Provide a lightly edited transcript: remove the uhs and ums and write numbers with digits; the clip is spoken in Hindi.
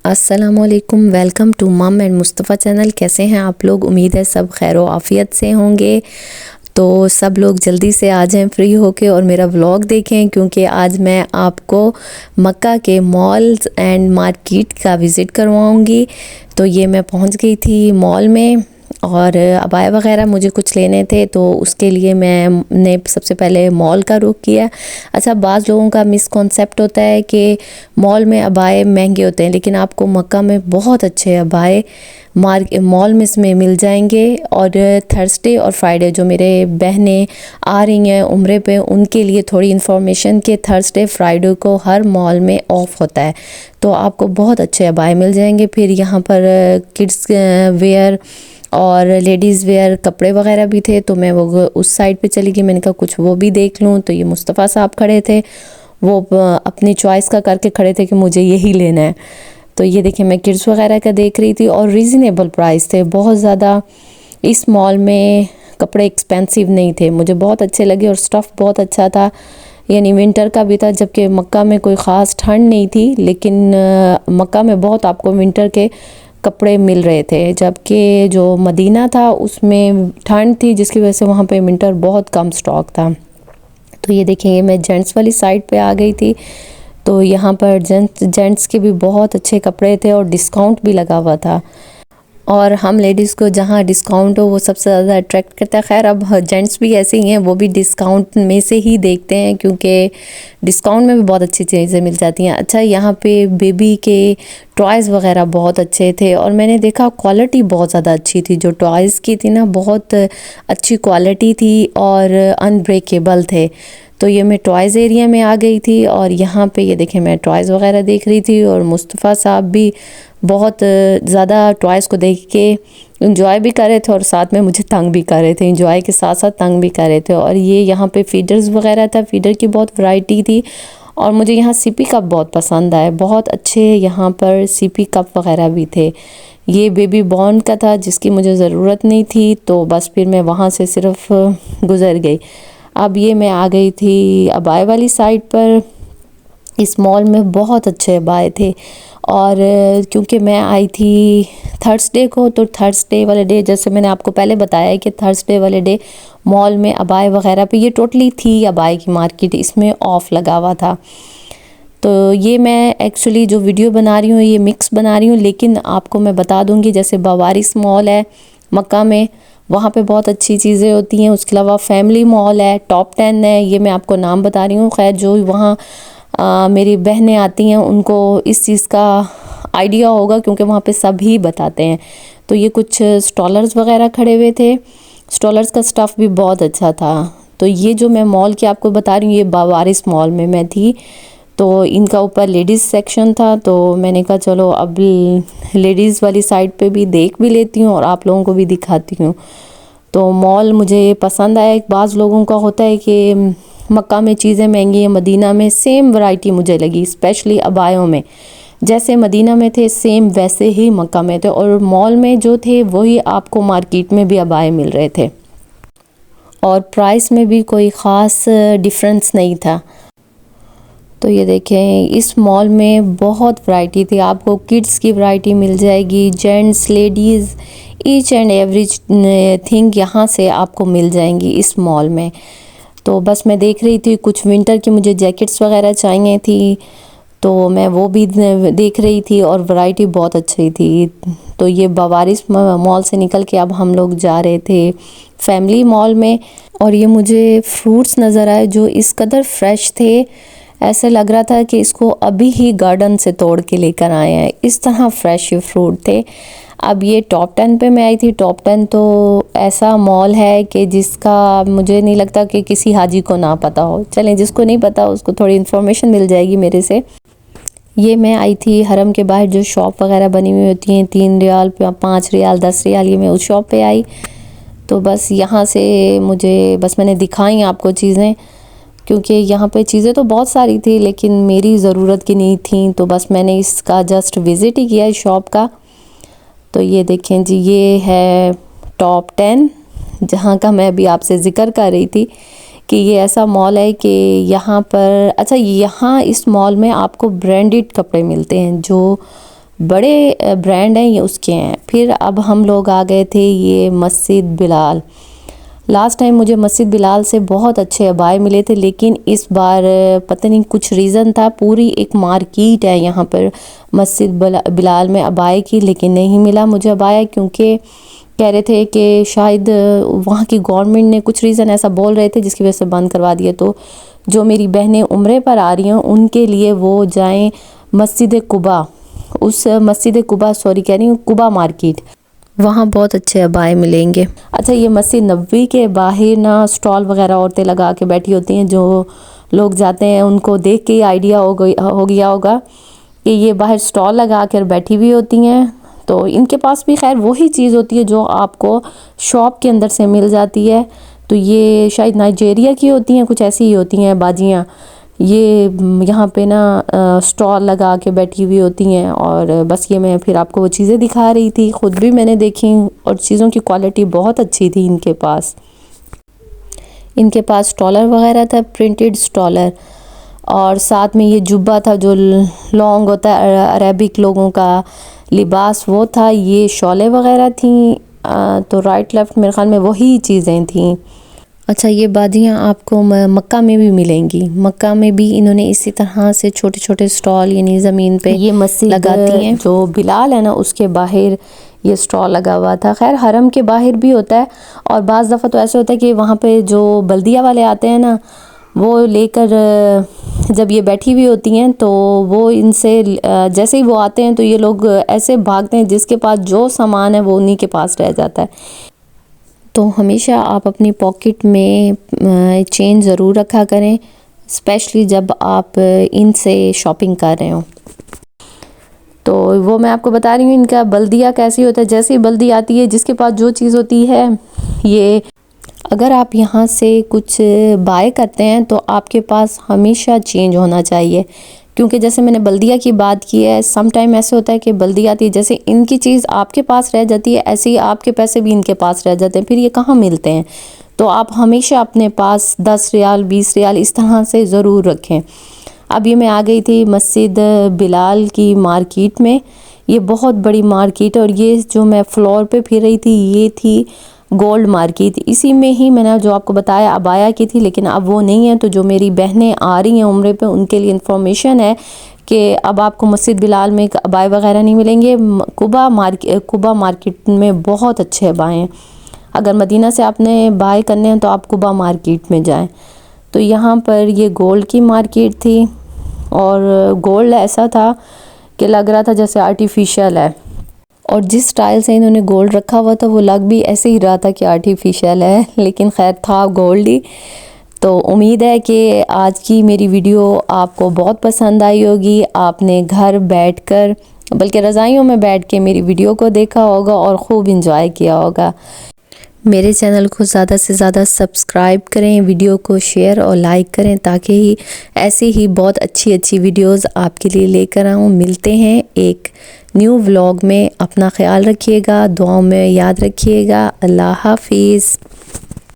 अस्सलामुअलैकुम, वेलकम टू मम एंड मुस्तफ़ा चैनल। कैसे हैं आप लोग? उम्मीद है सब खैर व आफ़ियत से होंगे। तो सब लोग जल्दी से आ जाएं फ्री होके और मेरा व्लॉग देखें, क्योंकि आज मैं आपको मक्का के मॉल्स एंड मार्केट का विज़िट करवाऊंगी। तो ये मैं पहुंच गई थी मॉल में और अबाया वगैरह मुझे कुछ लेने थे, तो उसके लिए मैंने सबसे पहले मॉल का रुख किया। अच्छा, बाज़ लोगों का मिसकॉन्सेप्ट होता है कि मॉल में अबाए महंगे होते हैं, लेकिन आपको मक्का में बहुत अच्छे अबाए मॉल में इसमें मिल जाएंगे। और थर्सडे और फ्राइडे जो मेरे बहनें आ रही हैं उम्रे पे, उनके लिए थोड़ी इन्फॉर्मेशन कि थर्सडे फ्राइडे को हर मॉल में ऑफ़ होता है, तो आपको बहुत अच्छे अबाए मिल जाएंगे। फिर यहाँ पर किड्स वेयर और लेडीज़ वेयर कपड़े वगैरह भी थे, तो मैं वो उस साइड पे चली गई। मैंने कहा कुछ वो भी देख लूँ। तो ये मुस्तफ़ा साहब खड़े थे, वो अपनी चॉइस का करके खड़े थे कि मुझे यही लेना है। तो ये देखिए, मैं किड्स वगैरह का देख रही थी और रीज़नेबल प्राइस थे, बहुत ज़्यादा इस मॉल में कपड़े एक्सपेंसिव नहीं थे, मुझे बहुत अच्छे लगे। और स्टफ़ बहुत अच्छा था, यानी विंटर का भी था, जबकि मक्का में कोई ख़ास ठंड नहीं थी, लेकिन मक्का में बहुत आपको विंटर के कपड़े मिल रहे थे, जबकि जो मदीना था उसमें ठंड थी, जिसकी वजह से वहाँ पे विंटर बहुत कम स्टॉक था। तो ये देखेंगे, मैं जेंट्स वाली साइड पे आ गई थी, तो यहाँ पर जेंट्स के भी बहुत अच्छे कपड़े थे और डिस्काउंट भी लगा हुआ था। और हम लेडीज़ को जहाँ डिस्काउंट हो वो सबसे ज़्यादा अट्रैक्ट करता है। खैर, अब जेंट्स भी ऐसे ही हैं, वो भी डिस्काउंट में से ही देखते हैं, क्योंकि डिस्काउंट में भी बहुत अच्छी चीज़ें मिल जाती हैं। अच्छा, यहाँ पे बेबी के टॉयज़ वगैरह बहुत अच्छे थे और मैंने देखा क्वालिटी बहुत ज़्यादा अच्छी थी। जो टॉयज़ की थी ना, बहुत अच्छी क्वालिटी थी और अनब्रेकेबल थे। तो ये मैं टॉयज़ एरिया में आ गई थी और यहाँ पे ये देखें, मैं टॉयज़ वगैरह देख रही थी और मुस्तफ़ा साहब भी बहुत ज़्यादा टॉयज़ को देख के इंजॉय भी कर रहे थे और साथ में मुझे तंग भी कर रहे थे। इंजॉय के साथ साथ तंग भी कर रहे थे। और ये यहाँ पे फीडर्स वगैरह था, फीडर की बहुत वैरायटी थी और मुझे यहाँ सीपी कप बहुत पसंद आए, बहुत अच्छे यहाँ पर सीपी कप वगैरह भी थे। ये बेबी बॉर्न का था, जिसकी मुझे ज़रूरत नहीं थी, तो बस फिर मैं वहाँ से सिर्फ गुज़र गई। अब ये मैं आ गई थी अबाए वाली साइड पर। इस मॉल में बहुत अच्छे अबाए थे और क्योंकि मैं आई थी थर्सडे को, तो थर्सडे वाले डे, जैसे मैंने आपको पहले बताया है कि थर्सडे वाले डे मॉल में अबाए वगैरह पे, ये टोटली थी अबाए की मार्केट, इसमें ऑफ़ लगा हुआ था। तो ये मैं एक्चुअली जो वीडियो बना रही हूँ ये मिक्स बना रही हूँ, लेकिन आपको मैं बता दूँगी, जैसे बवारिस मॉल है मक्का में, वहाँ पे बहुत अच्छी चीज़ें होती हैं। उसके अलावा फैमिली मॉल है, टॉप 10 है, ये मैं आपको नाम बता रही हूँ। खैर, जो वहाँ मेरी बहनें आती हैं उनको इस चीज़ का आइडिया होगा, क्योंकि वहाँ पे सभी बताते हैं। तो ये कुछ स्टॉलर्स वगैरह खड़े हुए थे, स्टॉलर्स का स्टफ़ भी बहुत अच्छा था। तो ये जो मैं मॉल की आपको बता रही हूँ, ये बवारिस मॉल में मैं थी, तो इनका ऊपर लेडीज़ सेक्शन था, तो मैंने कहा चलो अब लेडीज़ वाली साइड पे भी देख भी लेती हूँ और आप लोगों को भी दिखाती हूँ। तो मॉल मुझे पसंद आया। बाज़ लोगों का होता है कि मक्का में चीज़ें महंगी हैं, मदीना में सेम वैरायटी मुझे लगी, स्पेशली अबायों में। जैसे मदीना में थे सेम वैसे ही मक्का में थे, और मॉल में जो थे वही आपको मार्केट में भी अबाए मिल रहे थे और प्राइस में भी कोई ख़ास डिफरेंस नहीं था। तो ये देखें, इस मॉल में बहुत वैरायटी थी, आपको किड्स की वैरायटी मिल जाएगी, gents ladies each and every thing यहाँ से आपको मिल जाएंगी इस मॉल में। तो बस मैं देख रही थी, कुछ विंटर की मुझे जैकेट्स वगैरह चाहिए थी, तो मैं वो भी देख रही थी और वैरायटी बहुत अच्छी थी। तो ये बवारिस मॉल से निकल के अब हम लोग जा रहे थे फैमिली मॉल में, और ये मुझे फ्रूट्स नज़र आए जो इस कदर फ्रेश थे, ऐसे लग रहा था कि इसको अभी ही गार्डन से तोड़ के लेकर आए हैं, इस तरह फ्रेश ये फ्रूट थे। अब ये टॉप 10 पे मैं आई थी। टॉप 10 तो ऐसा मॉल है कि जिसका मुझे नहीं लगता कि किसी हाजी को ना पता हो। चलें, जिसको नहीं पता उसको थोड़ी इन्फॉर्मेशन मिल जाएगी मेरे से। ये मैं आई थी हरम के बाहर जो शॉप वगैरह बनी हुई होती हैं, 3 रियाल 5 रियाल 10 रियाल, ये मैं उस शॉप पे आई। तो बस यहाँ से बस मैंने दिखाई आपको चीज़ें, क्योंकि यहाँ पे चीज़ें तो बहुत सारी थी लेकिन मेरी ज़रूरत की नहीं थी, तो बस मैंने इसका जस्ट विज़िट ही किया इस शॉप का। तो ये देखें जी, ये है टॉप 10, जहाँ का मैं अभी आपसे ज़िक्र कर रही थी कि ये ऐसा मॉल है कि यहाँ पर, अच्छा, यहाँ इस मॉल में आपको ब्रांडेड कपड़े मिलते हैं जो बड़े ब्रांड हैं ये उसके हैं। फिर अब हम लोग आ गए थे ये मस्जिद बिलाल। लास्ट टाइम मुझे मस्जिद बिलाल से बहुत अच्छे अबाए मिले थे, लेकिन इस बार पता नहीं कुछ रीज़न था, पूरी एक मार्केट है यहाँ पर मस्जिद बिलाल में अबाए की, लेकिन नहीं मिला मुझे अबाया, क्योंकि कह रहे थे कि शायद वहाँ की गवर्नमेंट ने कुछ रीज़न ऐसा बोल रहे थे जिसकी वजह से बंद करवा दिया। तो जो मेरी बहनें उम्रे पर आ रही हैं उनके लिए वो जाएं मस्जिद कुबा, उस मस्जिद कुबा सॉरी कह रही हूँ कुबा मार्केट, वहाँ बहुत अच्छे अबाए मिलेंगे। अच्छा, ये मस्जिद नबवी के बाहर ना स्टॉल वगैरह औरतें लगा के बैठी होती हैं, जो लोग जाते हैं उनको देख के ही आइडिया हो गया होगा कि ये बाहर स्टॉल लगा कर बैठी हुई होती हैं। तो इनके पास भी खैर वही चीज़ होती है जो आपको शॉप के अंदर से मिल जाती है। तो ये शायद नाइजीरिया की होती हैं, कुछ ऐसी ही होती हैं बाजियाँ। ये यहाँ पे ना स्टॉल लगा के बैठी हुई होती हैं, और बस ये मैं फिर आपको वो चीज़ें दिखा रही थी, ख़ुद भी मैंने देखी और चीज़ों की क्वालिटी बहुत अच्छी थी इनके पास। इनके पास स्टॉलर वगैरह था, प्रिंटेड स्टॉलर, और साथ में ये जुब्बा था जो लॉन्ग होता है अरेबिक लोगों का लिबास, वो था। ये शॉले वगैरह थी। तो राइट लेफ़्ट मेरे ख्याल में वही चीज़ें थी। अच्छा, ये बादियाँ आपको मक्का में भी मिलेंगी। मक्का में भी इन्होंने इसी तरह से छोटे छोटे स्टॉल यानी ज़मीन पे ये मस्जिद लगाती हैं। जो बिलाल है ना उसके बाहर ये स्टॉल लगा हुआ था। खैर हरम के बाहर भी होता है, और बाज़ दफ़ा तो ऐसे होता है कि वहाँ पे जो बल्दिया वाले आते हैं ना, वो लेकर जब ये बैठी हुई होती हैं तो वो इनसे जैसे ही वो आते हैं तो ये लोग ऐसे भागते हैं, जिसके पास जो सामान है वो उन्हीं के पास रह जाता है। तो हमेशा आप अपनी पॉकेट में चेन ज़रूर रखा करें, स्पेशली जब आप इनसे शॉपिंग कर रहे हो। तो वो मैं आपको बता रही हूँ इनका बल्दिया कैसी होता है। जैसे ही बल्दी आती है, जिसके पास जो चीज़ होती है, ये अगर आप यहाँ से कुछ बाय करते हैं तो आपके पास हमेशा चेंज होना चाहिए, क्योंकि जैसे मैंने बल्दिया की बात की है, सम टाइम ऐसे होता है कि बल्दिया आती है, जैसे इनकी चीज़ आपके पास रह जाती है, ऐसे ही आपके पैसे भी इनके पास रह जाते हैं, फिर ये कहाँ मिलते हैं। तो आप हमेशा अपने पास 10 रियाल 20 रियाल इस तरह से ज़रूर रखें। अब ये मैं आ गई थी मस्जिद बिलाल की मार्केट में। ये बहुत बड़ी मार्केट है, और ये जो मैं फ्लोर पे फिर रही थी ये थी गोल्ड मार्केट। इसी में ही मैंने जो आपको बताया अबाया की थी, लेकिन अब वो नहीं है। तो जो मेरी बहनें आ रही हैं उम्रे पे, उनके लिए इन्फॉर्मेशन है कि अब आपको मस्जिद बिलाल में अबाए वगैरह नहीं मिलेंगे। कुबा मार्केट में बहुत अच्छे अबाए हैं। अगर मदीना से आपने बाय करने हैं तो आप कुबा मार्केट में जाएं। तो यहाँ पर ये गोल्ड की मार्केट थी, और गोल्ड ऐसा था कि लग रहा था जैसे आर्टिफिशियल है, और जिस स्टाइल से इन्होंने गोल्ड रखा हुआ था वो लग भी ऐसे ही रहा था कि आर्टिफिशियल है, लेकिन खैर था गोल्ड ही। तो उम्मीद है कि आज की मेरी वीडियो आपको बहुत पसंद आई होगी। आपने घर बैठकर बल्कि रज़ाइयों में बैठ के मेरी वीडियो को देखा होगा और ख़ूब इंजॉय किया होगा। मेरे चैनल को ज़्यादा से ज़्यादा सब्सक्राइब करें, वीडियो को शेयर और लाइक करें, ताकि ऐसी ही बहुत अच्छी अच्छी वीडियोस आपके लिए लेकर आऊँ। मिलते हैं एक न्यू व्लॉग में। अपना ख्याल रखिएगा, दुआओं में याद रखिएगा। अल्लाह हाफिज़।